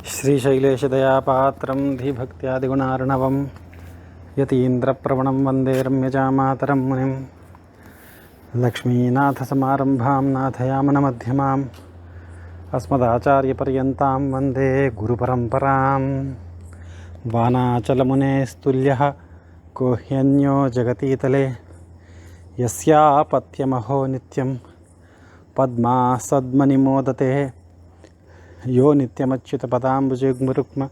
श्रीशैलेशदयापात्रं धीभक्त्यादिगुणार्णवं यतीन्द्रप्रवणं वन्दे रम्यजामातरं मुनिं लक्ष्मीनाथसमारम्भां नाथयामनमध्यमाम् अस्मदाचार्यपर्यन्तां वन्दे गुरुपरम्परां। वानाचलमुनेस्तुल्यः को ह्यन्यो जगतीतले यस्यापत्यमहो नित्यं पद्मासद्मनिमोदते यो नित्यमच्युतपदाम्बुजयुग्मरुक्म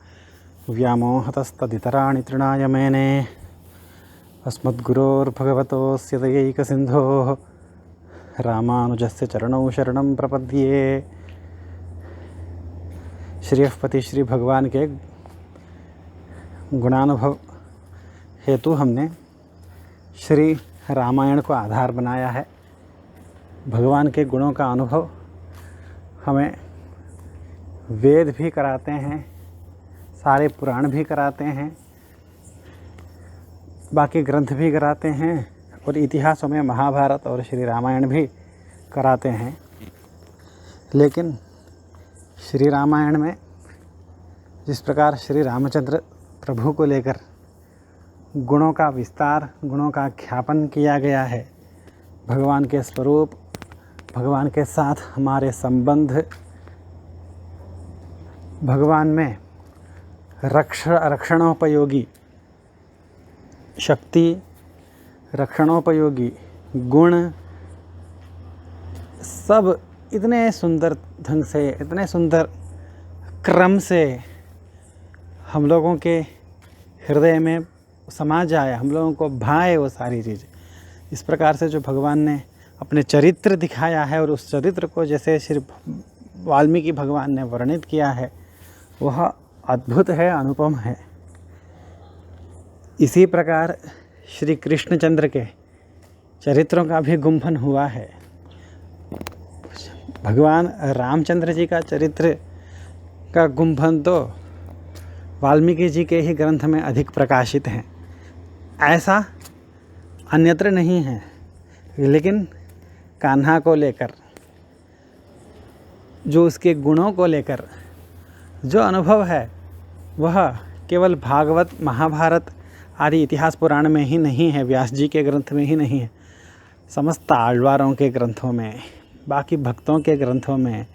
व्यामोहतस्तदितराणि तृणाय मेने। अस्मद्गुरोर्भगवतोऽस्य दयैकसिन्धोः रामानुजस्य चरणौ शरणं प्रपद्ये। श्रीपति श्री भगवान के गुणानुभव हेतु हमने श्री रामायण को आधार बनाया है। भगवान के गुणों का अनुभव हमें वेद भी कराते हैं, सारे पुराण भी कराते हैं, बाकी ग्रंथ भी कराते हैं और इतिहासों में महाभारत और श्री रामायण भी कराते हैं। लेकिन श्री रामायण में जिस प्रकार श्री रामचंद्र प्रभु को लेकर गुणों का विस्तार, गुणों का ख्यापन किया गया है, भगवान के स्वरूप, भगवान के साथ हमारे संबंध, भगवान में रक्षणोपयोगी शक्ति, रक्षणोपयोगी गुण, सब इतने सुंदर ढंग से, इतने सुंदर क्रम से हम लोगों के हृदय में समा जाए, हम लोगों को भाए वो सारी चीज़। इस प्रकार से जो भगवान ने अपने चरित्र दिखाया है और उस चरित्र को जैसे श्री वाल्मीकि भगवान ने वर्णित किया है, वह अद्भुत है, अनुपम है। इसी प्रकार श्री कृष्णचंद्र के चरित्रों का भी गुम्फन हुआ है। भगवान रामचंद्र जी का चरित्र का गुम्फन तो वाल्मीकि जी के ही ग्रंथ में अधिक प्रकाशित हैं, ऐसा अन्यत्र नहीं है। लेकिन कान्हा को लेकर, जो उसके गुणों को लेकर जो अनुभव है, वह केवल भागवत, महाभारत आदि इतिहास पुराण में ही नहीं है, व्यास जी के ग्रंथ में ही नहीं है, समस्त आழ்वारों के ग्रंथों में, बाकी भक्तों के ग्रंथों में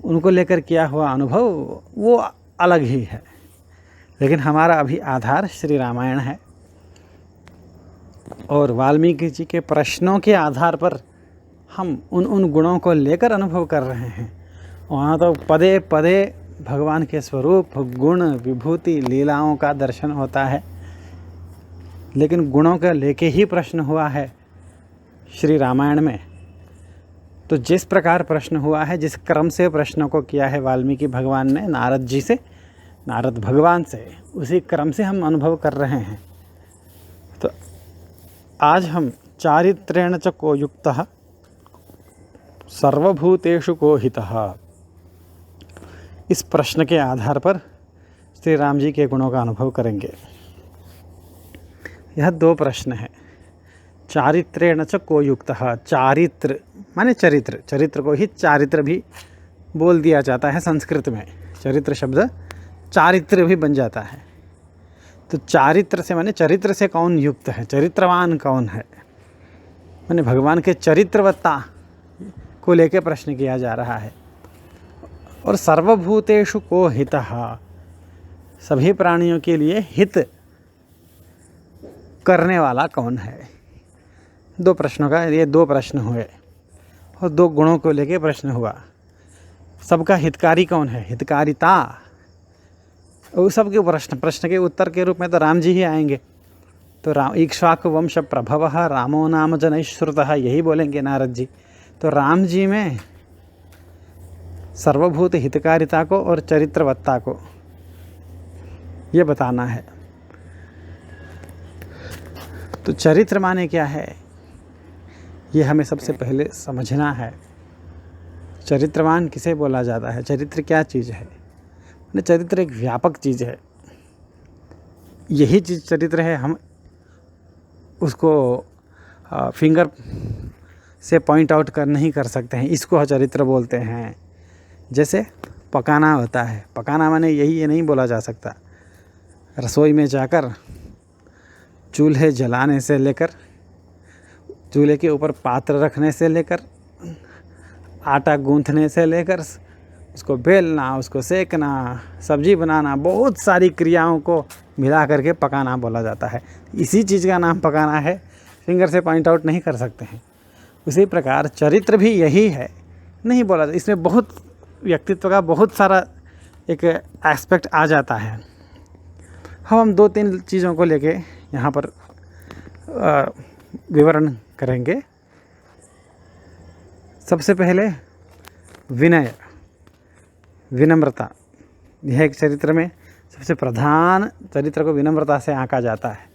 उनको लेकर किया हुआ अनुभव वो अलग ही है। लेकिन हमारा अभी आधार श्री रामायण है और वाल्मीकि जी के प्रश्नों के आधार पर हम उन गुणों को लेकर अनुभव कर रहे हैं। वहाँ तो पदे पदे भगवान के स्वरूप, गुण, विभूति, लीलाओं का दर्शन होता है। लेकिन गुणों का लेके ही प्रश्न हुआ है श्री रामायण में। तो जिस प्रकार प्रश्न हुआ है, जिस क्रम से प्रश्नों को किया है वाल्मीकि भगवान ने नारद जी से, नारद भगवान से, उसी क्रम से हम अनुभव कर रहे हैं। तो आज हम चारित्रेण च को युक्तः सर्वभूतेषु को हितः, इस प्रश्न के आधार पर श्री राम जी के गुणों का अनुभव करेंगे। यह दो प्रश्न है। चारित्रेण च को युक्तः, चारित्र माने चरित्र, चरित्र को ही चारित्र भी बोल दिया जाता है संस्कृत में। चरित्र शब्द चारित्र भी बन जाता है। तो चारित्र से माने चरित्र से कौन युक्त है, चरित्रवान कौन है, माने भगवान के चरित्रवत्ता को लेकर प्रश्न किया जा रहा है। और सर्वभूतेषु को हितः, सभी प्राणियों के लिए हित करने वाला कौन है। दो प्रश्नों का, ये दो प्रश्न हुए और दो गुणों को लेके प्रश्न हुआ। सबका हितकारी कौन है, हितकारिता, और सबके प्रश्न के उत्तर के रूप में तो राम जी ही आएंगे। तो राम इक्ष्वाकु वंश प्रभवः रामो नाम जनैः श्रुतः, यही बोलेंगे नारद जी। तो राम जी में सर्वभूत हितकारिता को और चरित्रवत्ता को ये बताना है। तो चरित्र माने क्या है, ये हमें सबसे पहले समझना है। चरित्रवान किसे बोला जाता है, चरित्र क्या चीज़ है। चरित्र एक व्यापक चीज़ है। यही चीज़ चरित्र है, हम उसको फिंगर से पॉइंट आउट नहीं कर सकते हैं, इसको चरित्र बोलते हैं। जैसे पकाना होता है। पकाना माने ये नहीं बोला जा सकता। रसोई में जाकर चूल्हे जलाने से लेकर, चूल्हे के ऊपर पात्र रखने से लेकर, आटा गूंथने से लेकर, उसको बेलना, उसको सेकना, सब्जी बनाना, बहुत सारी क्रियाओं को मिला करके पकाना बोला जाता है। इसी चीज़ का नाम पकाना है, फिंगर से पॉइंट आउट नहीं कर सकते हैं। उसी प्रकार चरित्र भी यही है, नहीं बोला जाता। इसमें बहुत व्यक्तित्व का बहुत सारा एक एस्पेक्ट आ जाता है। हम 2-3 चीज़ों को लेके यहाँ पर विवरण करेंगे। सबसे पहले विनय, विनम्रता। यह एक चरित्र में सबसे प्रधान चरित्र को विनम्रता से आंका जाता है।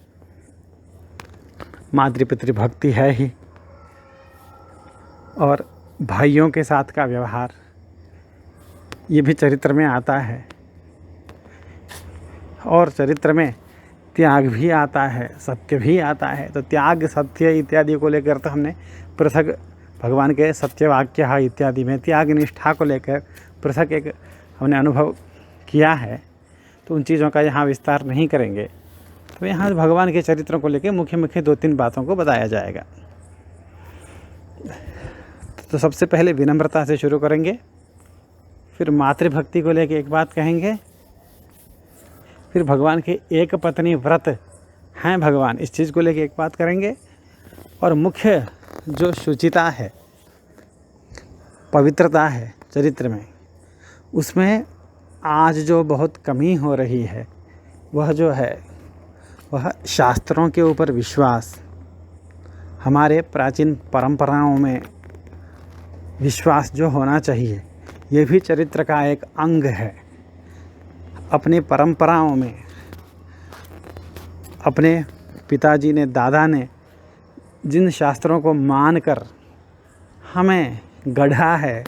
मातृपितृ भक्ति है ही, और भाइयों के साथ का व्यवहार ये भी चरित्र में आता है। और चरित्र में त्याग भी आता है, सत्य भी आता है। तो त्याग, सत्य इत्यादि को लेकर तो हमने पृथक भगवान के सत्य वाक्य इत्यादि में त्याग निष्ठा को लेकर पृथक एक हमने अनुभव किया है। तो उन चीज़ों का यहाँ विस्तार नहीं करेंगे। तो यहाँ भगवान के चरित्रों को लेकर मुख्य मुख्य 2-3 बातों को बताया जाएगा। तो सबसे पहले विनम्रता से शुरू करेंगे, फिर मातृभक्ति को लेकर एक बात कहेंगे, फिर भगवान के एक पत्नी व्रत हैं भगवान, इस चीज़ को लेकर एक बात करेंगे, और मुख्य जो शुचिता है, पवित्रता है चरित्र में, उसमें आज जो बहुत कमी हो रही है वह जो है वह शास्त्रों के ऊपर विश्वास, हमारे प्राचीन परंपराओं में विश्वास जो होना चाहिए, ये भी चरित्र का एक अंग है। अपनी परंपराओं में अपने पिताजी ने, दादा ने जिन शास्त्रों को मानकर हमें गढ़ा है,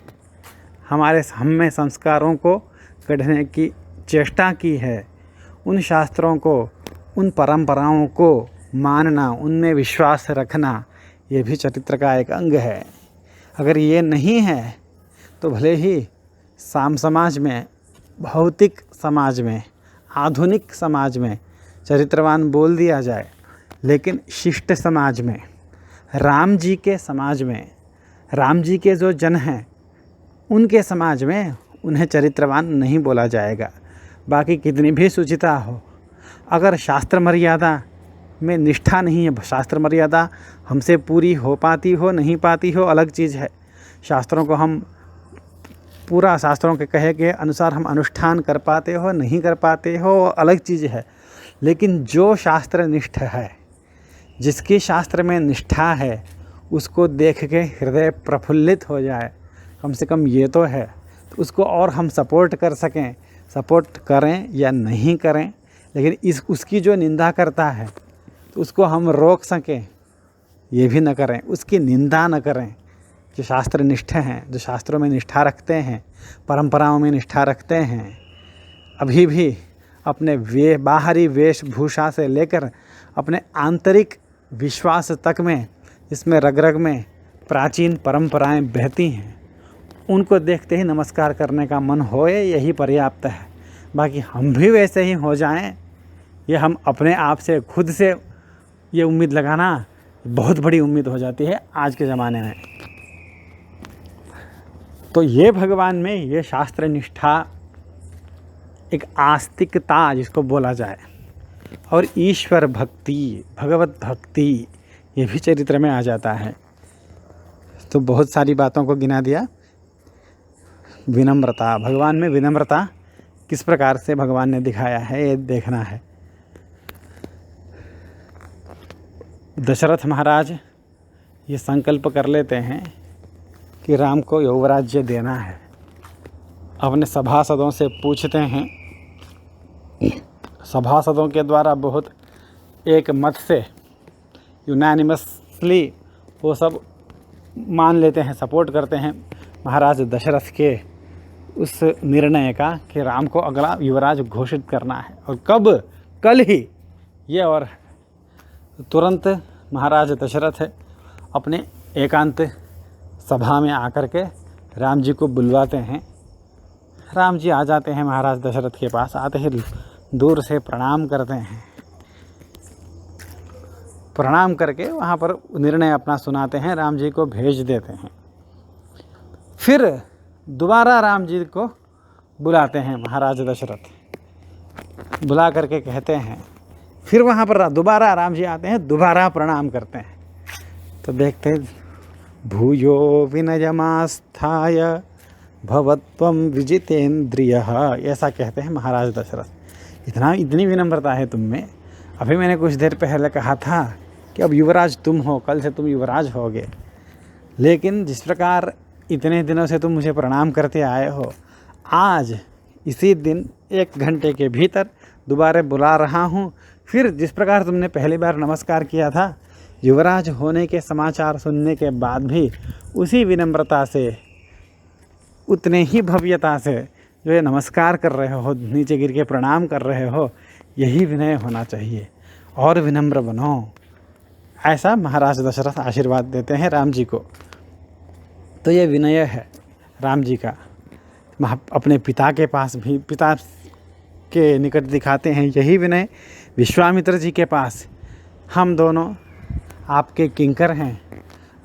हम में संस्कारों को गढ़ने की चेष्टा की है, उन शास्त्रों को, उन परंपराओं को मानना, उनमें विश्वास रखना, ये भी चरित्र का एक अंग है। अगर ये नहीं है तो भले ही साम समाज में, भौतिक समाज में, आधुनिक समाज में चरित्रवान बोल दिया जाए, लेकिन शिष्ट समाज में, राम जी के समाज में, राम जी के जो जन हैं उनके समाज में उन्हें चरित्रवान नहीं बोला जाएगा। बाकी कितनी भी शुचिता हो, अगर शास्त्र मर्यादा में निष्ठा नहीं है, शास्त्र मर्यादा हमसे पूरी हो पाती हो नहीं पाती हो अलग चीज़ है, शास्त्रों को हम पूरा शास्त्रों के कहे के अनुसार हम अनुष्ठान कर पाते हो नहीं कर पाते हो अलग चीज़ है, लेकिन जो शास्त्र निष्ठ है, जिसकी शास्त्र में निष्ठा है, उसको देख के हृदय प्रफुल्लित हो जाए, कम से कम ये तो है, तो उसको और हम सपोर्ट कर सकें, सपोर्ट करें या नहीं करें, लेकिन उसकी जो निंदा करता है तो उसको हम रोक सकें, ये भी न करें, उसकी निंदा न करें। जो शास्त्र निष्ठ हैं, जो शास्त्रों में निष्ठा रखते हैं, परंपराओं में निष्ठा रखते हैं, अभी भी अपने बाहरी वेशभूषा से लेकर अपने आंतरिक विश्वास तक में, जिसमें रग रग में प्राचीन परंपराएं बहती हैं, उनको देखते ही नमस्कार करने का मन होए, यही पर्याप्त है। बाकी हम भी वैसे ही हो जाएं, ये हम अपने आप से खुद से ये उम्मीद लगाना बहुत बड़ी उम्मीद हो जाती है आज के ज़माने में। तो ये भगवान में ये शास्त्र निष्ठा, एक आस्तिकता जिसको बोला जाए, और ईश्वर भक्ति, भगवत भक्ति, ये भी चरित्र में आ जाता है। तो बहुत सारी बातों को गिना दिया। विनम्रता, भगवान में विनम्रता किस प्रकार से भगवान ने दिखाया है ये देखना है। दशरथ महाराज ये संकल्प कर लेते हैं कि राम को युवराज्य देना है। अपने सभासदों से पूछते हैं, सभासदों के द्वारा बहुत एक मत से यूनानिमसली वो सब मान लेते हैं, सपोर्ट करते हैं महाराज दशरथ के उस निर्णय का कि राम को अगला युवराज घोषित करना है। और कब? कल ही ये। और तुरंत महाराज दशरथ अपने एकांत सभा में आकर के राम जी को बुलवाते हैं राम जी आ जाते हैं महाराज दशरथ के पास। आते ही दूर से प्रणाम करते हैं, प्रणाम करके वहाँ पर निर्णय अपना सुनाते हैं, राम जी को भेज देते हैं। फिर दोबारा राम जी को बुलाते हैं महाराज दशरथ, बुला करके कहते हैं, फिर वहाँ पर दोबारा राम जी आते हैं, दोबारा प्रणाम करते हैं। तो देखते भूयो विनयमास्थाय भवत्वं विजितेन्द्रियः, ऐसा कहते हैं महाराज दशरथ। इतनी विनम्रता है तुम में। अभी मैंने कुछ देर पहले कहा था कि अब युवराज तुम हो, कल से तुम युवराज होगे, लेकिन जिस प्रकार इतने दिनों से तुम मुझे प्रणाम करते आए हो, आज इसी दिन 1 घंटे के भीतर दोबारा बुला रहा हूँ। फिर जिस प्रकार तुमने पहली बार नमस्कार किया था, युवराज होने के समाचार सुनने के बाद भी उसी विनम्रता से, उतने ही भव्यता से जो ये नमस्कार कर रहे हो, नीचे गिर के प्रणाम कर रहे हो, यही विनय होना चाहिए और विनम्र बनो। ऐसा महाराज दशरथ आशीर्वाद देते हैं राम जी को। तो ये विनय है राम जी का। अपने पिता के पास भी, पिता के निकट दिखाते हैं यही विनय। विश्वामित्र जी के पास, हम दोनों आपके किंकर हैं,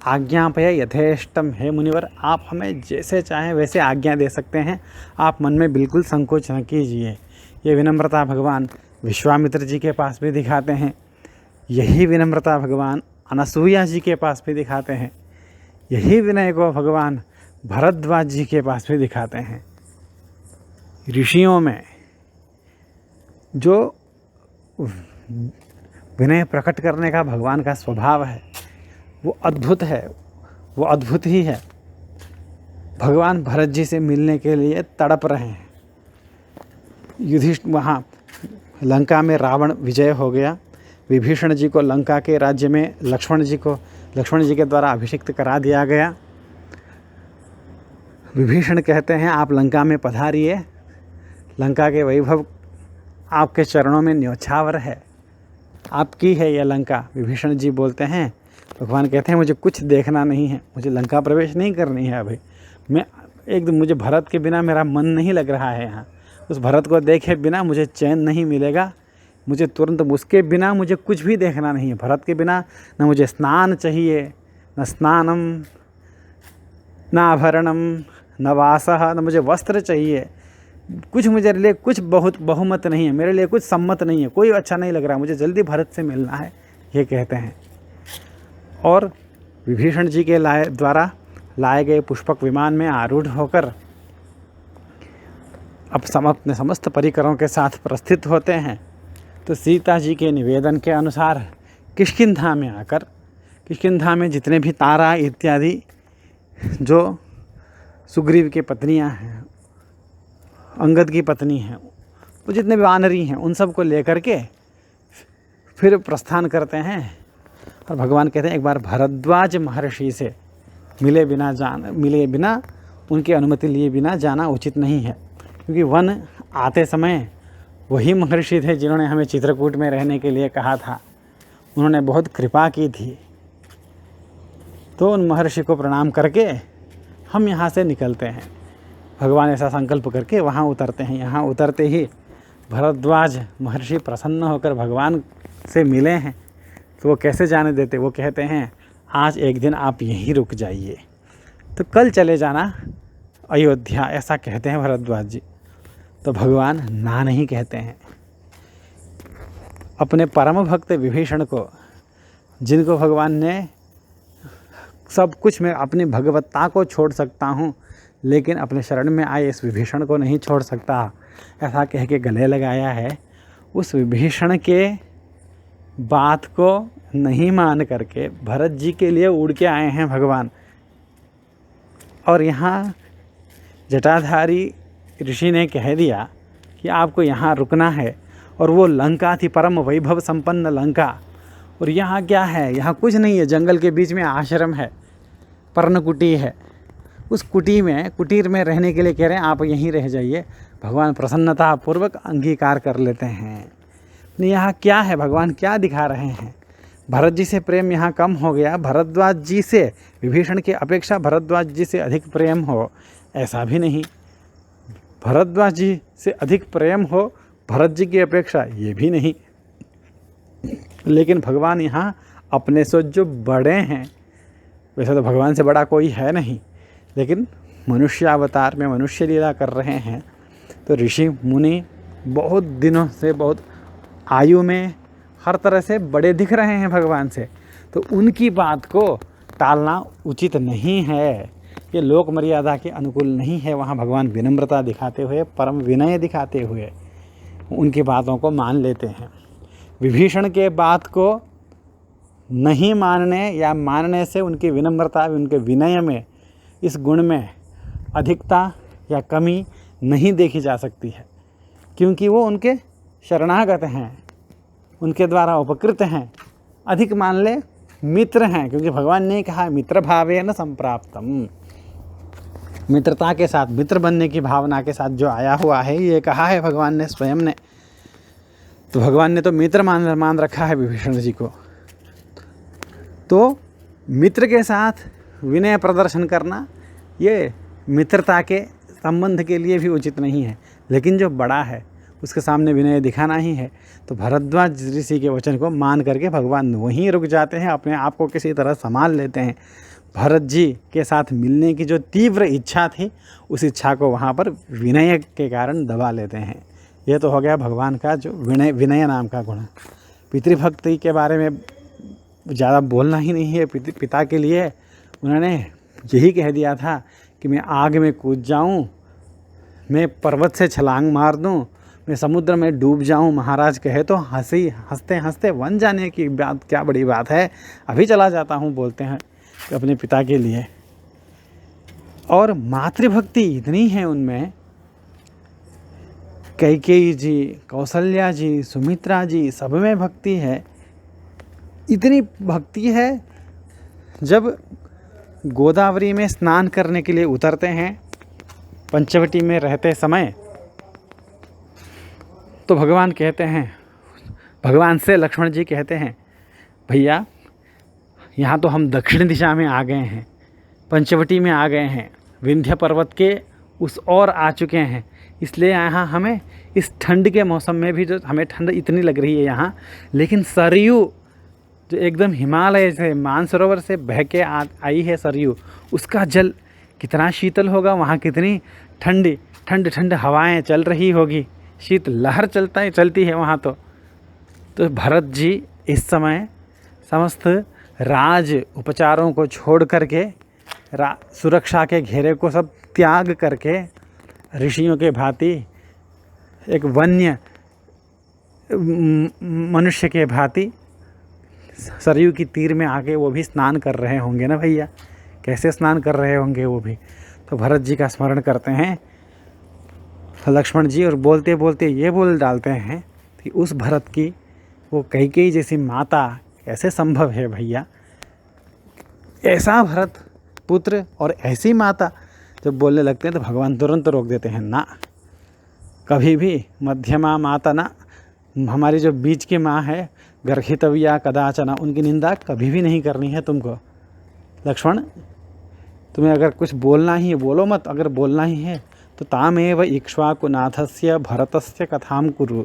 आज्ञापय यथेष्टम, हे मुनिवर आप हमें जैसे चाहें वैसे आज्ञा दे सकते हैं, आप मन में बिल्कुल संकोच न कीजिए। ये विनम्रता भगवान विश्वामित्र जी के पास भी दिखाते हैं। यही विनम्रता भगवान अनसूया जी के पास भी दिखाते हैं। यही विनय को भगवान भरद्वाज जी के पास भी दिखाते हैं। ऋषियों में जो विनय प्रकट करने का भगवान का स्वभाव है, वो अद्भुत है, वो अद्भुत ही है। भगवान भरत जी से मिलने के लिए तड़प रहे हैं। युधिष्ठिर, वहाँ लंका में रावण विजय हो गया, विभीषण जी को लंका के राज्य में लक्ष्मण जी के द्वारा अभिषिक्त करा दिया गया। विभीषण कहते हैं आप लंका में पधारिए, लंका के वैभव आपके चरणों में न्योछावर है, आपकी है यह लंका। विभीषण जी बोलते हैं, भगवान कहते हैं मुझे कुछ देखना नहीं है, मुझे लंका प्रवेश नहीं करनी है अभी। मैं एकदम, मुझे भरत के बिना मेरा मन नहीं लग रहा है यहाँ। उस भरत को देखे बिना मुझे चैन नहीं मिलेगा, मुझे तुरंत उसके बिना मुझे कुछ भी देखना नहीं है। भरत के बिना न मुझे स्नान चाहिए, न स्नानम, न आभरणम, न वासः, न मुझे वस्त्र चाहिए। कुछ मेरे लिए कुछ बहुमत नहीं है, मेरे लिए कुछ सम्मत नहीं है, कोई अच्छा नहीं लग रहा, मुझे जल्दी भरत से मिलना है, ये कहते हैं। और विभीषण जी के द्वारा लाए गए पुष्पक विमान में आरूढ़ होकर अब अपने समस्त परिकरों के साथ प्रस्थित होते हैं। तो सीता जी के निवेदन के अनुसार किष्किंधा में आकर, किष्किंधा में जितने भी तारा इत्यादि जो सुग्रीव की पत्नियां हैं, अंगद की पत्नी हैं, वो जितने भी वानरी हैं, उन सब को लेकर के फिर प्रस्थान करते हैं। और भगवान कहते हैं एक बार भरद्वाज महर्षि से मिले बिना उनकी अनुमति लिए बिना जाना उचित नहीं है, क्योंकि वन आते समय वही महर्षि थे जिन्होंने हमें चित्रकूट में रहने के लिए कहा था, उन्होंने बहुत कृपा की थी। तो उन महर्षि को प्रणाम करके हम यहाँ से निकलते हैं। भगवान ऐसा संकल्प करके वहाँ उतरते हैं। यहाँ उतरते ही भरद्वाज महर्षि प्रसन्न होकर भगवान से मिले हैं, तो वो कैसे जाने देते, वो कहते हैं आज एक दिन आप यहीं रुक जाइए, तो कल चले जाना अयोध्या, ऐसा कहते हैं भरद्वाज जी। तो भगवान ना नहीं कहते हैं। अपने परम भक्त विभीषण को, जिनको भगवान ने सब कुछ, मैं अपनी भगवत्ता को छोड़ सकता हूँ लेकिन अपने शरण में आए इस विभीषण को नहीं छोड़ सकता, ऐसा कह के गले लगाया है। उस विभीषण के बात को नहीं मान करके भरत जी के लिए उड़ के आए हैं भगवान। और यहाँ जटाधारी ऋषि ने कह दिया कि आपको यहाँ रुकना है, और वो लंका थी, परम वैभव संपन्न लंका। और यहाँ क्या है, यहाँ कुछ नहीं है, जंगल के बीच में आश्रम है, पर्णकुटी है। उस कुटीर में रहने के लिए कह रहे हैं आप यहीं रह जाइए। भगवान प्रसन्नता पूर्वक अंगीकार कर लेते हैं। यहाँ क्या है, भगवान क्या दिखा रहे हैं, भरत जी से प्रेम यहाँ कम हो गया, भरद्वाज जी से, विभीषण की अपेक्षा भरद्वाज जी से अधिक प्रेम हो, ऐसा भी नहीं। भरद्वाज जी से अधिक प्रेम हो भरत जी की अपेक्षा, ये भी नहीं। लेकिन भगवान यहाँ अपने से जो बड़े हैं, वैसे तो भगवान से बड़ा कोई है नहीं, लेकिन मनुष्य अवतार में मनुष्य लीला कर रहे हैं, तो ऋषि मुनि बहुत दिनों से, बहुत आयु में हर तरह से बड़े दिख रहे हैं भगवान से, तो उनकी बात को टालना उचित नहीं है। ये लोक मर्यादा के अनुकूल नहीं है। वहाँ भगवान विनम्रता दिखाते हुए, परम विनय दिखाते हुए उनकी बातों को मान लेते हैं। विभीषण के बात को नहीं मानने या मानने से उनकी विनम्रता, उनके विनय में, इस गुण में अधिकता या कमी नहीं देखी जा सकती है, क्योंकि वो उनके शरणागत हैं, उनके द्वारा उपकृत हैं। अधिक मान ले मित्र हैं, क्योंकि भगवान ने कहा मित्र भावेन संप्राप्तम, मित्रता के साथ, मित्र बनने की भावना के साथ जो आया हुआ है, ये कहा है भगवान ने स्वयं ने। तो भगवान ने तो मित्र मान रखा है विभीषण जी को। तो मित्र के साथ विनय प्रदर्शन करना ये मित्रता के संबंध के लिए भी उचित नहीं है, लेकिन जो बड़ा है उसके सामने विनय दिखाना ही है। तो भरद्वाज ऋषि के वचन को मान करके भगवान वहीं रुक जाते हैं, अपने आप को किसी तरह संभाल लेते हैं। भरत जी के साथ मिलने की जो तीव्र इच्छा थी, उस इच्छा को वहाँ पर विनय के कारण दबा लेते हैं। यह तो हो गया भगवान का जो विनय नाम का गुण। पितृभक्ति के बारे में ज़्यादा बोलना ही नहीं है। पिता के लिए उन्होंने यही कह दिया था कि मैं आग में कूद जाऊं, मैं पर्वत से छलांग मार दूं, मैं समुद्र में डूब जाऊं, महाराज कहे तो हंसते हंसते वन जाने की बात क्या बड़ी बात है, अभी चला जाता हूं, बोलते हैं अपने पिता के लिए। और मातृभक्ति इतनी है उनमें, कैकेयी जी, कौशल्या जी, सुमित्रा जी, सब में भक्ति है। इतनी भक्ति है, जब गोदावरी में स्नान करने के लिए उतरते हैं पंचवटी में रहते समय, तो भगवान कहते हैं, भगवान से लक्ष्मण जी कहते हैं, भैया यहाँ तो हम दक्षिण दिशा में आ गए हैं, पंचवटी में आ गए हैं, विंध्य पर्वत के उस ओर आ चुके हैं, इसलिए यहाँ हमें इस ठंड के मौसम में भी जो हमें ठंड इतनी लग रही है यहाँ, लेकिन सरयू जो एकदम हिमालय से, मानसरोवर से बह के आई है सरयू, उसका जल कितना शीतल होगा, वहाँ कितनी ठंड हवाएं चल रही होगी, शीत लहर चलती है वहाँ। तो भरत जी इस समय समस्त राज उपचारों को छोड़ करके, सुरक्षा के घेरे को सब त्याग करके, ऋषियों के भांति, एक वन्य मनुष्य के भांति सरयू की तीर में आके वो भी स्नान कर रहे होंगे ना भैया। कैसे स्नान कर रहे होंगे वो भी। तो भरत जी का स्मरण करते हैं लक्ष्मण जी, और बोलते बोलते ये बोल डालते हैं कि उस भरत की वो कैकेयी जैसी माता कैसे संभव है भैया। ऐसा भरत पुत्र और ऐसी माता जब बोलने लगते हैं तो भगवान तुरंत रोक देते हैं, ना, कभी भी मध्यमा माता ना, हमारी जो बीच की माँ है गर्हितव्या कदाचना, उनकी निंदा कभी भी नहीं करनी है तुमको। लक्ष्मण, तुम्हें अगर कुछ बोलना ही बोलो मत, अगर बोलना ही है तो तामेव इक्ष्वाकुनाथस्य भरतस्य कथाम कुरु।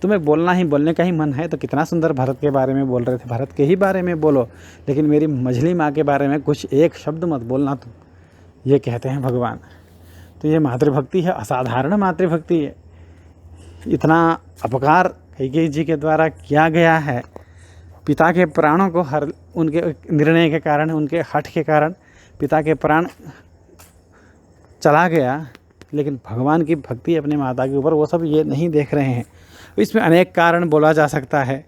तुम्हें बोलना ही, बोलने का ही मन है तो कितना सुंदर भरत के बारे में बोल रहे थे, भरत के ही बारे में बोलो, लेकिन मेरी मझली माँ के बारे में कुछ एक शब्द मत बोलना तुम, ये कहते हैं भगवान। तो ये मातृभक्ति है, असाधारण मातृभक्ति है। इतना अपकार कैकेयी जी के द्वारा किया गया है, पिता के प्राणों को उनके निर्णय के कारण, उनके हठ के कारण पिता के प्राण चला गया, लेकिन भगवान की भक्ति अपने माता के ऊपर, वो सब ये नहीं देख रहे हैं। इसमें अनेक कारण बोला जा सकता है,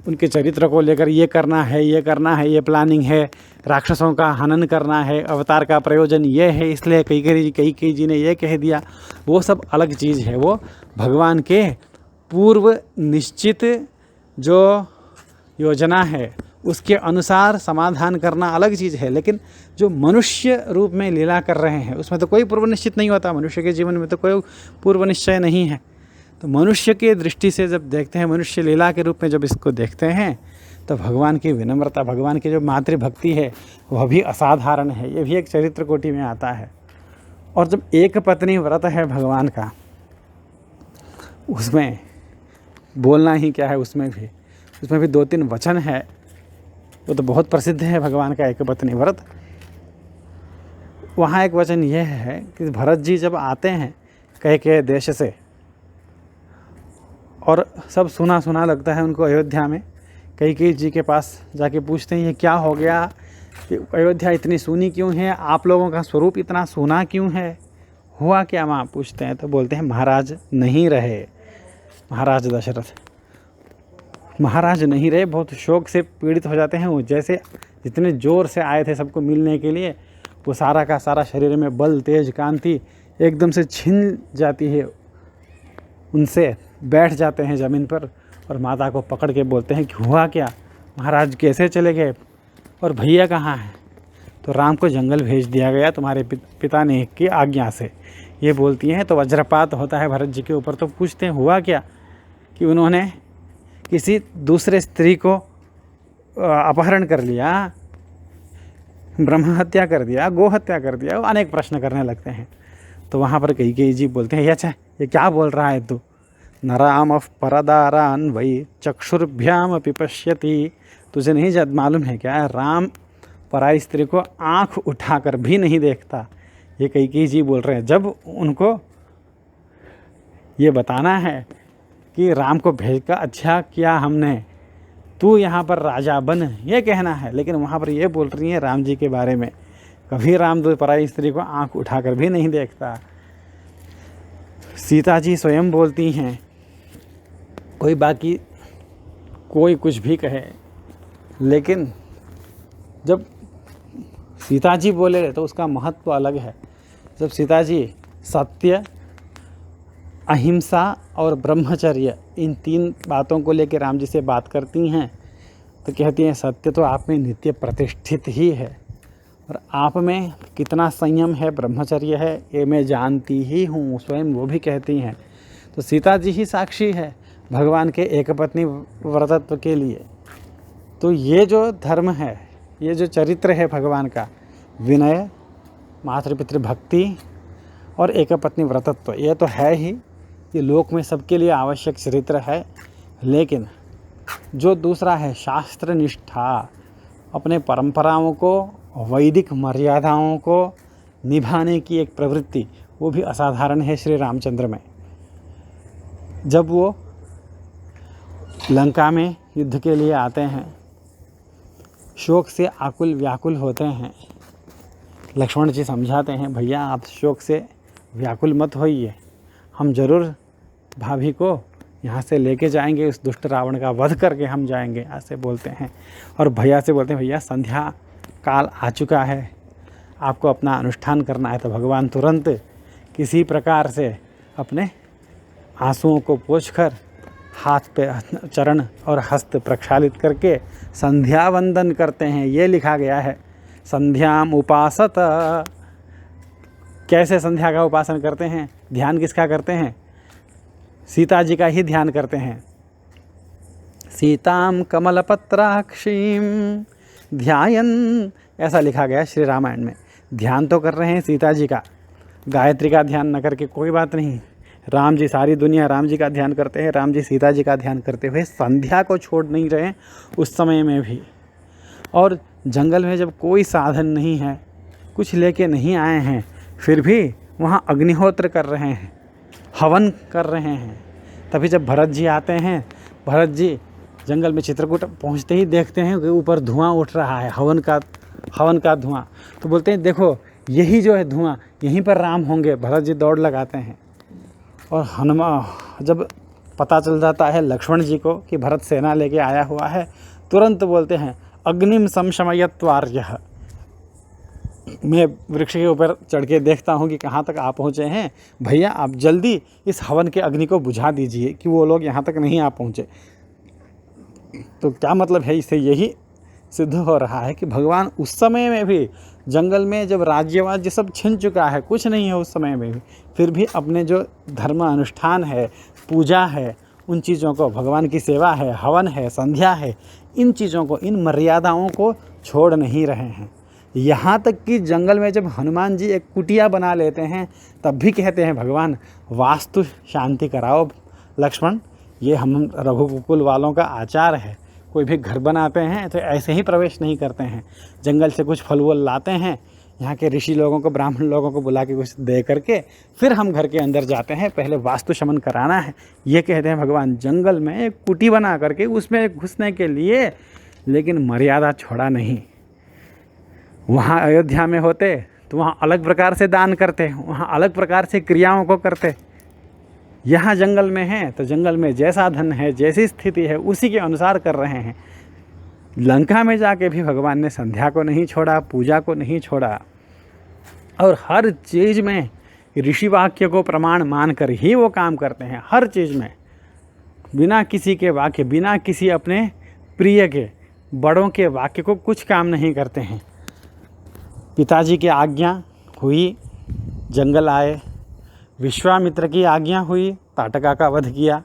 उनके चरित्र को लेकर ये करना है, ये प्लानिंग है, राक्षसों का हनन करना है, अवतार का प्रयोजन ये है, इसलिए कैकेयी जी ने ये कह दिया, वो सब अलग चीज़ है। वो भगवान के पूर्व निश्चित जो योजना है उसके अनुसार समाधान करना अलग चीज़ है, लेकिन जो मनुष्य रूप में लीला कर रहे हैं उसमें तो कोई पूर्व निश्चित नहीं होता। मनुष्य के जीवन में तो कोई पूर्व निश्चय नहीं है। तो मनुष्य की दृष्टि से जब देखते हैं, मनुष्य लीला के रूप में जब इसको देखते हैं, तो भगवान की विनम्रता, भगवान की जो मातृभक्ति है वह भी असाधारण है। ये भी एक चरित्र कोटि में आता है। और जब एक पत्नी व्रत है भगवान का, उसमें बोलना ही क्या है, उसमें भी 2-3 वचन है, वो तो बहुत प्रसिद्ध है भगवान का एक पत्नी व्रत। वहाँ एक वचन यह है कि भरत जी जब आते हैं कई देश से, और सब सुना सुना लगता है उनको अयोध्या में, कई जी के पास जाके पूछते हैं ये क्या हो गया, कि अयोध्या इतनी सूनी क्यों है, आप लोगों का स्वरूप इतना सूना क्यों है, हुआ क्या वहाँ पूछते हैं। तो बोलते हैं महाराज नहीं रहे, महाराज दशरथ महाराज नहीं रहे, बहुत शोक से पीड़ित हो जाते हैं वो। जैसे जितने ज़ोर से आए थे सबको मिलने के लिए, वो सारा का सारा शरीर में बल तेज कांति एकदम से छिन जाती है उनसे, बैठ जाते हैं ज़मीन पर और माता को पकड़ के बोलते हैं कि हुआ क्या, महाराज कैसे चले गए और भैया कहाँ हैं। तो राम को जंगल भेज दिया गया तुम्हारे पिता ने की आज्ञा से, ये बोलती हैं। तो वज्रपात होता है भरत जी के ऊपर। तो पूछते हैं हुआ क्या, कि उन्होंने किसी दूसरे स्त्री को अपहरण कर लिया, ब्रह्म हत्या कर दिया, गो हत्या कर दिया, वो अनेक प्रश्न करने लगते हैं। तो वहाँ पर कई जी बोलते हैं अच्छा ये क्या बोल रहा है तू, नराम परदारान वही चक्षुर्भ्याम अपि पश्यति, तुझे नहीं मालूम है क्या, राम पराई स्त्री को आँख उठाकर भी नहीं देखता, ये कई जी बोल रहे हैं। जब उनको ये बताना है कि राम को भेजकर अच्छा किया हमने, तू यहाँ पर राजा बन, ये कहना है, लेकिन वहाँ पर ये बोल रही हैं राम जी के बारे में, कभी राम दो पराई स्त्री को आंख उठाकर भी नहीं देखता। सीता जी स्वयं बोलती हैं, कोई कुछ भी कहे, लेकिन जब सीता जी बोले तो उसका महत्व अलग है। जब सीता जी सत्य, अहिंसा और ब्रह्मचर्य, इन 3 बातों को लेकर राम जी से बात करती हैं, तो कहती हैं सत्य तो आप में नित्य प्रतिष्ठित ही है, और आप में कितना संयम है, ब्रह्मचर्य है, ये मैं जानती ही हूँ, स्वयं वो भी कहती हैं। तो सीता जी ही साक्षी है भगवान के एक पत्नी व्रतत्व के लिए। तो ये जो धर्म है, ये जो चरित्र है भगवान का, विनय, मातृपितृ भक्ति और एक पत्नी व्रतत्व, ये तो है ही, ये लोक में सबके लिए आवश्यक चरित्र है। लेकिन जो दूसरा है शास्त्र निष्ठा, अपने परंपराओं को, वैदिक मर्यादाओं को निभाने की एक प्रवृत्ति, वो भी असाधारण है श्री रामचंद्र में। जब वो लंका में युद्ध के लिए आते हैं, शोक से आकुल व्याकुल होते हैं, लक्ष्मण जी समझाते हैं भैया आप शोक से व्याकुल मत होइए, हम ज़रूर भाभी को यहाँ से लेके जाएंगे, उस दुष्ट रावण का वध करके हम जाएंगे, ऐसे बोलते हैं। और भैया से बोलते हैं भैया संध्या काल आ चुका है, आपको अपना अनुष्ठान करना है। तो भगवान तुरंत किसी प्रकार से अपने आंसुओं को पोंछकर हाथ पे चरण और हस्त प्रक्षालित करके संध्या वंदन करते हैं। ये लिखा गया है संध्याम उपासत। कैसे संध्या का उपासन करते हैं, ध्यान किसका करते हैं, सीता जी का ही ध्यान करते हैं। सीताम कमलपत्राक्षीम ध्यायन, ऐसा लिखा गया श्री रामायण में। ध्यान तो कर रहे हैं सीता जी का, गायत्री का ध्यान न करके कोई बात नहीं, राम जी, सारी दुनिया राम जी का ध्यान करते हैं, राम जी सीता जी का ध्यान करते हुए संध्या को छोड़ नहीं रहे उस समय में भी। और जंगल में जब कोई साधन नहीं है, कुछ लेके नहीं आए हैं, फिर भी वहाँ अग्निहोत्र कर रहे हैं, हवन कर रहे हैं। तभी जब भरत जी आते हैं, भरत जी जंगल में चित्रकूट पहुँचते ही देखते हैं कि ऊपर धुआं उठ रहा है, हवन का धुआं। तो बोलते हैं देखो यही जो है धुआं, यहीं पर राम होंगे। भरत जी दौड़ लगाते हैं, और हनुमान जब पता चल जाता है लक्ष्मण जी को कि भरत सेना लेके आया हुआ है, तुरंत बोलते हैं अग्निम संशमयत्वार्यः, मैं वृक्ष के ऊपर चढ़ के देखता हूँ कि कहाँ तक आप पहुँचे हैं, भैया आप जल्दी इस हवन के अग्नि को बुझा दीजिए कि वो लोग यहाँ तक नहीं आ पहुँचे। तो क्या मतलब है, इससे यही सिद्ध हो रहा है कि भगवान उस समय में भी जंगल में जब राज्यवाज्य सब छिन चुका है, कुछ नहीं है उस समय में भी, फिर भी अपने जो धर्म अनुष्ठान है, पूजा है, उन चीज़ों को, भगवान की सेवा है, हवन है, संध्या है, इन चीज़ों को, इन मर्यादाओं को छोड़ नहीं रहे हैं। यहाँ तक कि जंगल में जब हनुमान जी एक कुटिया बना लेते हैं तब भी कहते हैं भगवान वास्तु शांति कराओ लक्ष्मण, ये हम रघुकुल वालों का आचार है। कोई भी घर बनाते हैं तो ऐसे ही प्रवेश नहीं करते हैं, जंगल से कुछ फल वल लाते हैं, यहाँ के ऋषि लोगों को ब्राह्मण लोगों को बुला के कुछ दे करके फिर हम घर के अंदर जाते हैं, पहले वास्तु शमन कराना है। ये कहते हैं भगवान जंगल में एक कुटी बना करके उसमें घुसने के लिए, लेकिन मर्यादा छोड़ा नहीं। वहाँ अयोध्या में होते तो वहाँ अलग प्रकार से दान करते, वहाँ अलग प्रकार से क्रियाओं को करते। यहाँ जंगल में है तो जंगल में जैसा धन है, जैसी स्थिति है, उसी के अनुसार कर रहे हैं। लंका में जाके भी भगवान ने संध्या को नहीं छोड़ा, पूजा को नहीं छोड़ा, और हर चीज़ में ऋषि वाक्य को प्रमाण मानकर ही वो काम करते हैं। हर चीज़ में बिना किसी के वाक्य, बिना किसी अपने प्रिय के, बड़ों के वाक्य को कुछ काम नहीं करते हैं। पिताजी की आज्ञा हुई, जंगल आए, विश्वामित्र की आज्ञा हुई, ताटका का वध किया,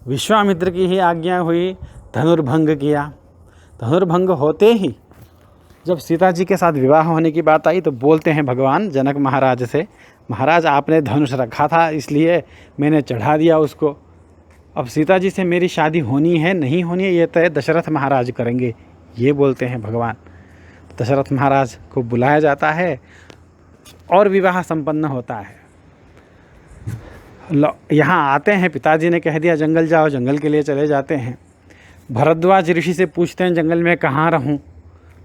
विश्वामित्र की ही आज्ञा हुई, धनुर्भंग किया। धनुर्भंग होते ही जब सीता जी के साथ विवाह होने की बात आई तो बोलते हैं भगवान जनक महाराज से, महाराज आपने धनुष रखा था इसलिए मैंने चढ़ा दिया उसको, अब सीता जी से मेरी शादी होनी है नहीं होनी है ये तय दशरथ महाराज करेंगे, ये बोलते हैं भगवान। दशरथ महाराज को बुलाया जाता है और विवाह संपन्न होता है। यहाँ आते हैं, पिताजी ने कह दिया जंगल जाओ, जंगल के लिए चले जाते हैं। भरद्वाज ऋषि से पूछते हैं जंगल में कहाँ रहूँ,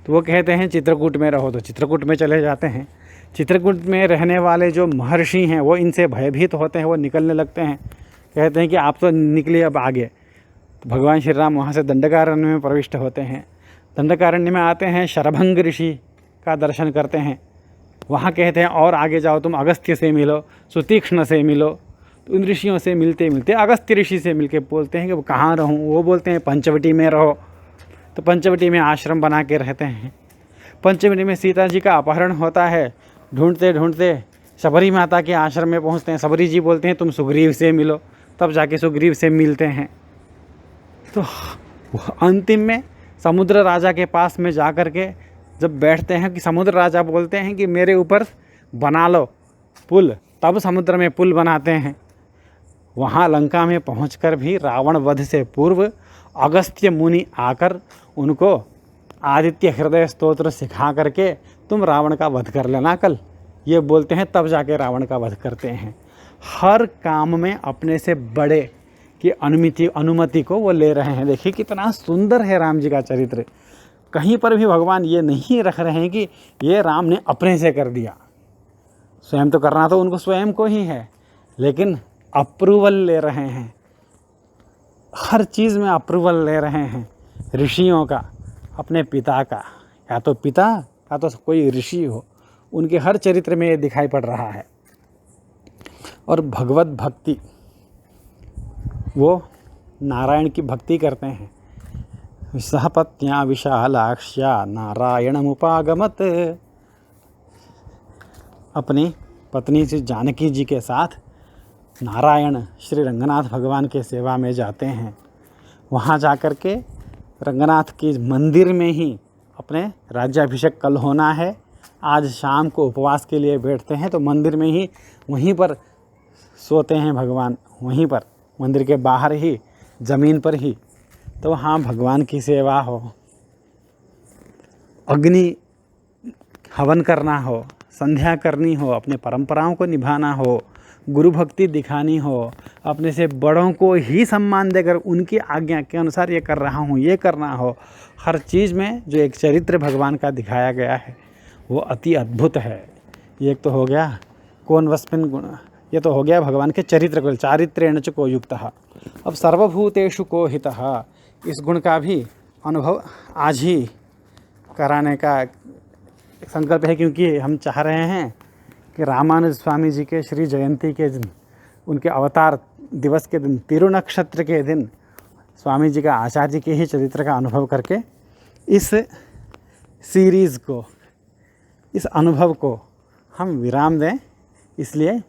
तो वो कहते हैं चित्रकूट में रहो, तो चित्रकूट में चले जाते हैं। चित्रकूट में रहने वाले जो महर्षि हैं वो इनसे भयभीत होते हैं, वो निकलने लगते हैं, कहते हैं कि आप तो निकलिए अब आगे। तो भगवान श्री राम वहाँ से दंडकारण्य में प्रविष्ट होते हैं। दंडकारण्य में आते हैं, शरभंग ऋषि का दर्शन करते हैं। वहाँ कहते हैं और आगे जाओ तुम अगस्त्य से मिलो, सुतीक्ष्ण से मिलो। तो उन ऋषियों से मिलते मिलते अगस्त्य ऋषि से मिलके बोलते हैं कि वो कहाँ रहूँ, वो बोलते हैं पंचवटी में रहो। तो पंचवटी में आश्रम बना के रहते हैं। पंचवटी में सीता जी का अपहरण होता है, ढूंढते ढूंढते शबरी माता के आश्रम में पहुँचते हैं। शबरी जी बोलते हैं तुम सुग्रीव से मिलो, तब जाके सुग्रीव से मिलते हैं। तो अंतिम में समुद्र राजा के पास में जा कर के जब बैठते हैं कि समुद्र राजा बोलते हैं कि मेरे ऊपर बना लो पुल, तब समुद्र में पुल बनाते हैं। वहाँ लंका में पहुंचकर भी रावण वध से पूर्व अगस्त्य मुनि आकर उनको आदित्य हृदय स्तोत्र सिखा करके तुम रावण का वध कर लेना कल, ये बोलते हैं, तब जाके रावण का वध करते हैं। हर काम में अपने से बड़े की अनुमति को वो ले रहे हैं। देखिए कितना सुंदर है राम जी का चरित्र। कहीं पर भी भगवान ये नहीं रख रहे हैं कि ये राम ने अपने से कर दिया, स्वयं तो करना तो उनको स्वयं को ही है, लेकिन अप्रूवल ले रहे हैं। हर चीज़ में अप्रूवल ले रहे हैं ऋषियों का, अपने पिता का, या तो पिता या तो कोई ऋषि हो, उनके हर चरित्र में ये दिखाई पड़ रहा है। और भगवत भक्ति, वो नारायण की भक्ति करते हैं। सहपत्न्या विशालाक्ष्या नारायणमुपागमत, अपनी पत्नी से जानकी जी के साथ नारायण श्री रंगनाथ भगवान के सेवा में जाते हैं। वहाँ जाकर के रंगनाथ के मंदिर में ही अपने राज्याभिषेक कल होना है, आज शाम को उपवास के लिए बैठते हैं, तो मंदिर में ही वहीं पर सोते हैं भगवान, वहीं पर मंदिर के बाहर ही ज़मीन पर ही। तो हाँ, भगवान की सेवा हो, अग्नि हवन करना हो, संध्या करनी हो, अपने परंपराओं को निभाना हो, गुरु भक्ति दिखानी हो, अपने से बड़ों को ही सम्मान देकर उनकी आज्ञा के अनुसार ये कर रहा हूँ, ये करना हो, हर चीज़ में जो एक चरित्र भगवान का दिखाया गया है वो अति अद्भुत है। ये एक तो हो गया कौन वस्मिन् गुण, ये तो हो गया भगवान के चरित्र को, चारित्रेण च को युक्तः। अब सर्वभूतेषु को हितः, इस गुण का भी अनुभव आज ही कराने का संकल्प है, क्योंकि हम चाह रहे हैं कि रामानुज स्वामी जी के श्री जयंती के दिन, उनके अवतार दिवस के दिन, तिरुनक्षत्र के दिन स्वामी जी का, आचार्य जी के ही चरित्र का अनुभव करके इस सीरीज़ को, इस अनुभव को हम विराम दें। इसलिए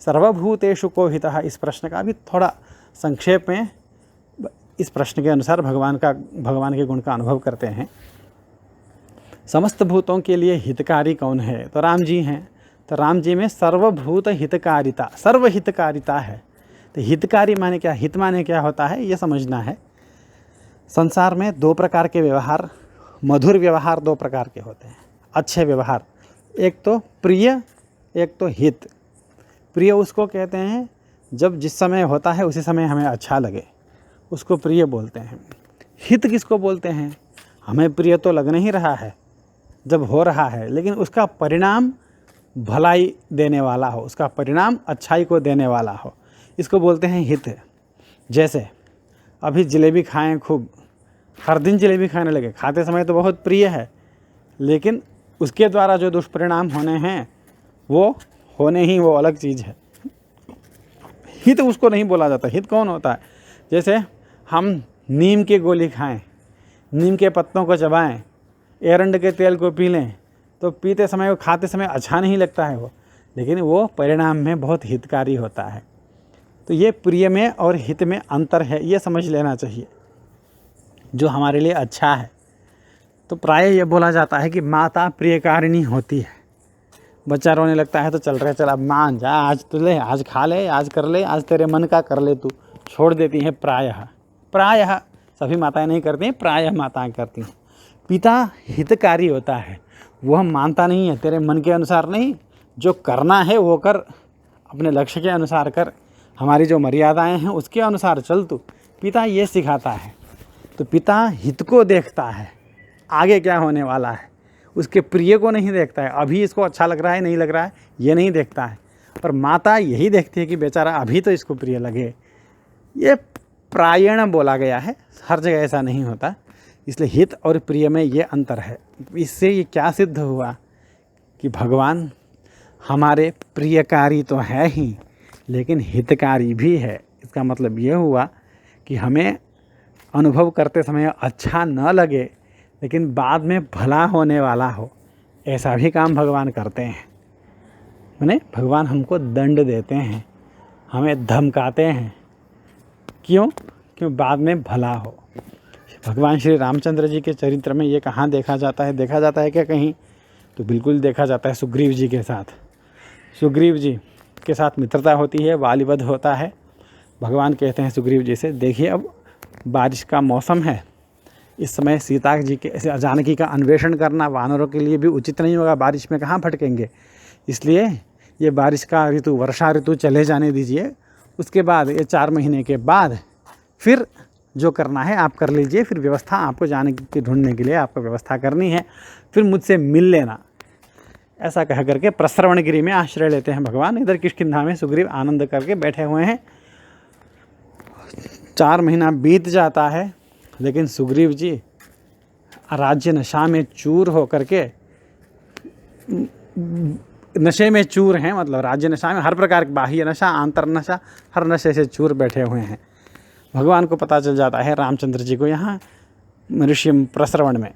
सर्वभूतेषु को हितः, इस प्रश्न का भी थोड़ा संक्षेप में इस प्रश्न के अनुसार भगवान के गुण का अनुभव करते हैं। समस्त भूतों के लिए हितकारी कौन है? तो राम जी हैं। तो राम जी में सर्वभूत हितकारिता, सर्वहितकारिता है। तो हितकारी माने क्या, हित माने क्या होता है ये समझना है। संसार में दो प्रकार के व्यवहार, मधुर व्यवहार दो प्रकार के होते हैं, अच्छे व्यवहार। एक तो प्रिय, एक तो हित। प्रिय उसको कहते हैं जब जिस समय होता है उसी समय हमें अच्छा लगे, उसको प्रिय बोलते हैं। हित किसको बोलते हैं? हमें प्रिय तो लग नहीं रहा है जब हो रहा है, लेकिन उसका परिणाम भलाई देने वाला हो, उसका परिणाम अच्छाई को देने वाला हो, इसको बोलते हैं हित। जैसे अभी जलेबी खाएं खूब, हर दिन जलेबी खाने लगे, खाते समय तो बहुत प्रिय है, लेकिन उसके द्वारा जो दुष्परिणाम होने हैं वो होने ही, वो अलग चीज़ है। हित उसको नहीं बोला जाता। हित कौन होता है? जैसे हम नीम की गोली खाएं, नीम के पत्तों को चबाएं, एरंड के तेल को पी लें, तो पीते समय वो, खाते समय अच्छा नहीं लगता है वो, लेकिन वो परिणाम में बहुत हितकारी होता है। तो ये प्रिय में और हित में अंतर है, ये समझ लेना चाहिए जो हमारे लिए अच्छा है। तो प्राय ये बोला जाता है कि माता प्रियकारिणी होती है। बच्चा रोने लगता है तो चल रहे, चल अब मान जा, आज तो ले, आज खा ले, आज कर ले, आज तेरे मन का कर ले, तू छोड़ देती है। प्रायः सभी माताएं नहीं करती हैं, प्रायः माताएं करती हैं। पिता हितकारी होता है, वह मानता नहीं है तेरे मन के अनुसार नहीं, जो करना है वो कर, अपने लक्ष्य के अनुसार कर, हमारी जो मर्यादाएं हैं उसके अनुसार चल तू। पिता ये सिखाता है। तो पिता हित को देखता है, आगे क्या होने वाला है, उसके प्रिय को नहीं देखता है, अभी इसको अच्छा लग रहा है नहीं लग रहा है ये नहीं देखता है। पर माता यही देखती है कि बेचारा अभी तो इसको प्रिय लगे। ये प्रायण बोला गया है, हर जगह ऐसा नहीं होता, इसलिए हित और प्रिय में ये अंतर है। इससे ये क्या सिद्ध हुआ कि भगवान हमारे प्रियकारी तो है ही, लेकिन हितकारी भी है। इसका मतलब ये हुआ कि हमें अनुभव करते समय अच्छा न लगे, लेकिन बाद में भला होने वाला हो, ऐसा भी काम भगवान करते हैं। माने भगवान हमको दंड देते हैं, हमें धमकाते हैं, क्यों? क्यों बाद में भला हो। भगवान श्री रामचंद्र जी के चरित्र में ये कहाँ देखा जाता है? देखा जाता है क्या कहीं? तो बिल्कुल देखा जाता है सुग्रीव जी के साथ। सुग्रीव जी के साथ मित्रता होती है, वालिवध होता है। भगवान कहते हैं सुग्रीव जी से, देखिए अब बारिश का मौसम है, इस समय सीता जी के जानकी का अन्वेषण करना वानरों के लिए भी उचित नहीं होगा, बारिश में कहाँ भटकेंगे, इसलिए ये बारिश का ऋतु, वर्षा ऋतु चले जाने दीजिए। उसके बाद ये 4 महीने के बाद फिर जो करना है आप कर लीजिए, फिर व्यवस्था आपको जानकी के ढूंढने के लिए आपको व्यवस्था करनी है, फिर मुझसे मिल लेना। ऐसा कह करके प्रस्रवणगिरी में आश्रय लेते हैं भगवान। इधर किष्किंधा में सुग्रीव आनंद करके बैठे हुए हैं। 4 महीना बीत जाता है, लेकिन सुग्रीव जी राज्य नशा में चूर हो करके, नशे में चूर हैं, मतलब राज्य नशा में, हर प्रकार की बाह्य नशा, आंतर नशा, हर नशे से चूर बैठे हुए हैं। भगवान को पता चल जाता है, रामचंद्र जी को, यहाँ ऋषि प्रस्रवण में।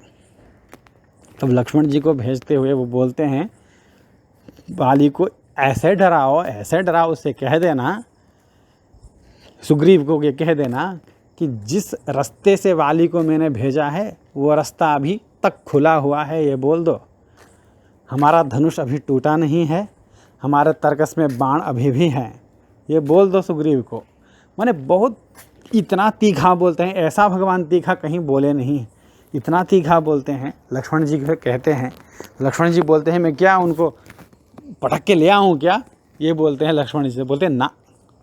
तब लक्ष्मण जी को भेजते हुए वो बोलते हैं, वाली को ऐसे डराओ, उससे कह देना, सुग्रीव को ये कह देना कि जिस रास्ते से वाली को मैंने भेजा है वो रास्ता अभी तक खुला हुआ है, ये बोल दो। हमारा धनुष अभी टूटा नहीं है, हमारे तरकस में बाण अभी भी हैं, ये बोल दो सुग्रीव को। माने बहुत इतना तीखा बोलते हैं, ऐसा भगवान तीखा कहीं बोले नहीं, इतना तीखा बोलते हैं। लक्ष्मण जी कहते हैं, लक्ष्मण जी बोलते हैं मैं क्या उनको पटक के ले आऊँ क्या? ये बोलते हैं लक्ष्मण जी से, बोलते हैं ना,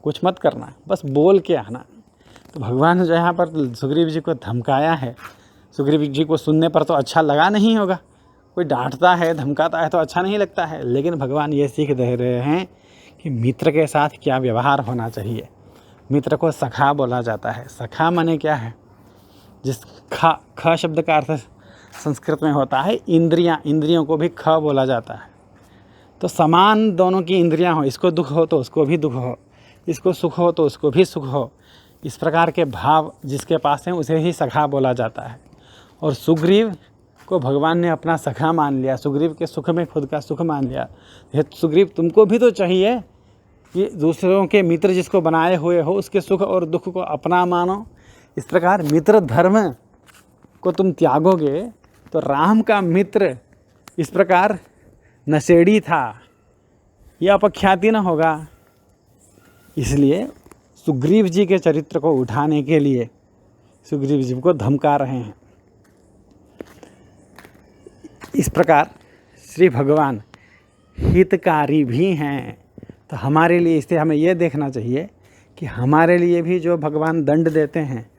कुछ मत करना, बस बोल के आना। तो भगवान ने जो यहाँ पर सुग्रीव जी को धमकाया है, सुग्रीव जी को सुनने पर तो अच्छा लगा नहीं होगा, कोई डांटता है धमकाता है तो अच्छा नहीं लगता है, लेकिन भगवान ये सीख दे रहे हैं कि मित्र के साथ क्या व्यवहार होना चाहिए। मित्र को सखा बोला जाता है। सखा माने क्या है? जिस ख शब्द का अर्थ संस्कृत में होता है इंद्रियां, इंद्रियों को भी ख बोला जाता है। तो समान दोनों की इंद्रियां हो, इसको दुख हो तो उसको भी दुख हो, इसको सुख हो तो उसको भी सुख हो, इस प्रकार के भाव जिसके पास हैं उसे ही सखा बोला जाता है। और सुग्रीव को भगवान ने अपना सखा मान लिया, सुग्रीव के सुख में खुद का सुख मान लिया। सुग्रीव तुमको भी तो चाहिए कि दूसरों के मित्र जिसको बनाए हुए हो उसके सुख और दुख को अपना मानो। इस प्रकार मित्र धर्म को तुम त्यागोगे तो राम का मित्र इस प्रकार नशेड़ी था, यह अपख्याति न होगा। इसलिए सुग्रीव जी के चरित्र को उठाने के लिए सुग्रीव जी को धमका रहे हैं। इस प्रकार श्री भगवान हितकारी भी हैं। तो हमारे लिए इससे हमें यह देखना चाहिए कि हमारे लिए भी जो भगवान दंड देते हैं,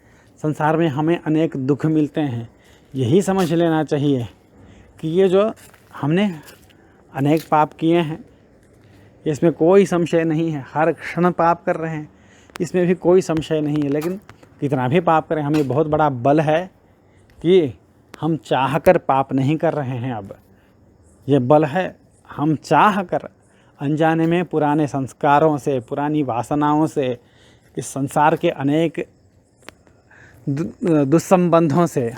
संसार में हमें अनेक दुख मिलते हैं, यही समझ लेना चाहिए कि ये जो हमने अनेक पाप किए हैं, इसमें कोई संशय नहीं है। हर क्षण पाप कर रहे हैं, इसमें भी कोई संशय नहीं है। लेकिन कितना भी पाप करें, हमें बहुत बड़ा बल है कि हम चाह कर पाप नहीं कर रहे हैं। अब ये बल है, हम चाह कर अनजाने में पुराने संस्कारों से, पुरानी वासनाओं से, इस संसार के अनेक दुस्संबंधों से,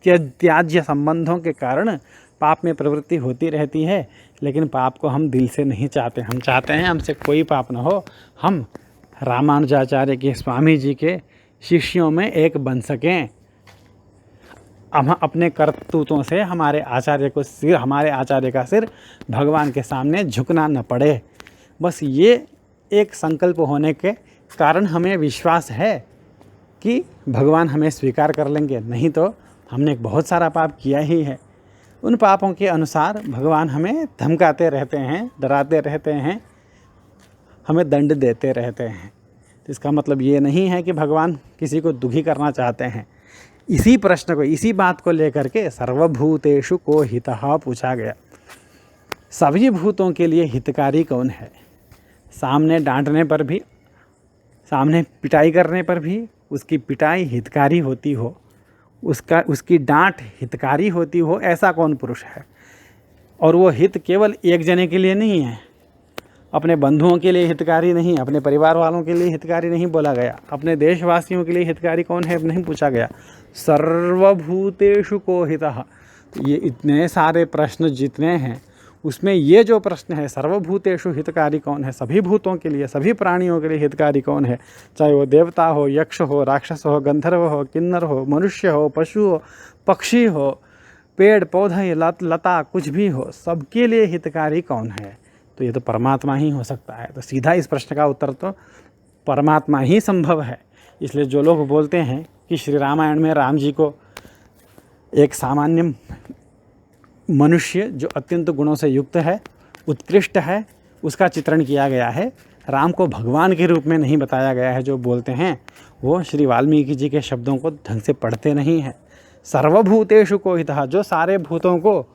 त्याज्य संबंधों के कारण पाप में प्रवृत्ति होती रहती है। लेकिन पाप को हम दिल से नहीं चाहते। हम चाहते हैं हमसे कोई पाप न हो, हम रामानुजाचार्य के स्वामी जी के शिष्यों में एक बन सकें। हम अपने कर्तृत्वों से हमारे आचार्य का सिर भगवान के सामने झुकना न पड़े। बस ये एक संकल्प होने के कारण हमें विश्वास है कि भगवान हमें स्वीकार कर लेंगे। नहीं तो हमने बहुत सारा पाप किया ही है। उन पापों के अनुसार भगवान हमें धमकाते रहते हैं, डराते रहते हैं, हमें दंड देते रहते हैं। तो इसका मतलब ये नहीं है कि भगवान किसी को दुखी करना चाहते हैं। इसी प्रश्न को, इसी बात को लेकर के सर्वभूतेषु को हितः पूछा गया। सभी भूतों के लिए हितकारी कौन है? सामने डांटने पर भी, सामने पिटाई करने पर भी उसकी पिटाई हितकारी होती हो, उसकी डांट हितकारी होती हो, ऐसा कौन पुरुष है? और वो हित केवल एक जने के लिए नहीं है, अपने बंधुओं के लिए हितकारी नहीं, अपने परिवार वालों के लिए हितकारी नहीं बोला गया, अपने देशवासियों के लिए हितकारी कौन है नहीं पूछा गया। सर्वभूतेषु को हितः। ये इतने सारे प्रश्न जितने हैं, उसमें ये जो प्रश्न है सर्वभूतेषु हितकारी कौन है, सभी भूतों के लिए, सभी प्राणियों के लिए हितकारी कौन है, चाहे वो देवता हो, यक्ष हो, राक्षस हो, गंधर्व हो, किन्नर हो, मनुष्य हो, पशु हो, पक्षी हो, पेड़ पौधे, लता, कुछ भी हो, सबके लिए हितकारी कौन है? तो ये तो परमात्मा ही हो सकता है। तो सीधा इस प्रश्न का उत्तर तो परमात्मा ही संभव है। इसलिए जो लोग बोलते हैं कि श्री रामायण में राम जी को एक सामान्य मनुष्य जो अत्यंत गुणों से युक्त है, उत्कृष्ट है, उसका चित्रण किया गया है, राम को भगवान के रूप में नहीं बताया गया है, जो बोलते हैं वो श्री वाल्मीकि जी के शब्दों को ढंग से पढ़ते नहीं हैं। सर्वभूतेषु को हितः, जो सारे भूतों को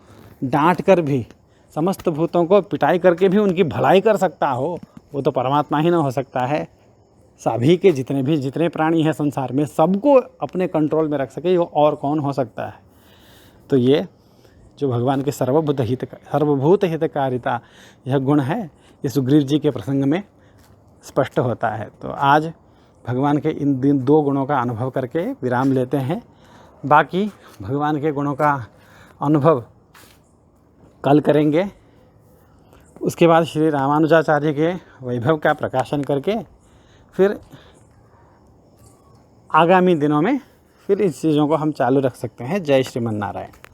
डांट कर भी, समस्त भूतों को पिटाई करके भी उनकी भलाई कर सकता हो, वो तो परमात्मा ही ना हो सकता है। सभी के जितने प्राणी हैं संसार में, सबको अपने कंट्रोल में रख सके, वो और कौन हो सकता है? तो ये जो भगवान के सर्वभूत हितकारिता यह गुण है, ये सुग्रीव जी के प्रसंग में स्पष्ट होता है। तो आज भगवान के इन दो गुणों का अनुभव करके विराम लेते हैं। बाकी भगवान के गुणों का अनुभव कल करेंगे। उसके बाद श्री रामानुजाचार्य के वैभव का प्रकाशन करके फिर आगामी दिनों में फिर इस चीज़ों को हम चालू रख सकते हैं। जय श्रीमन नारायण।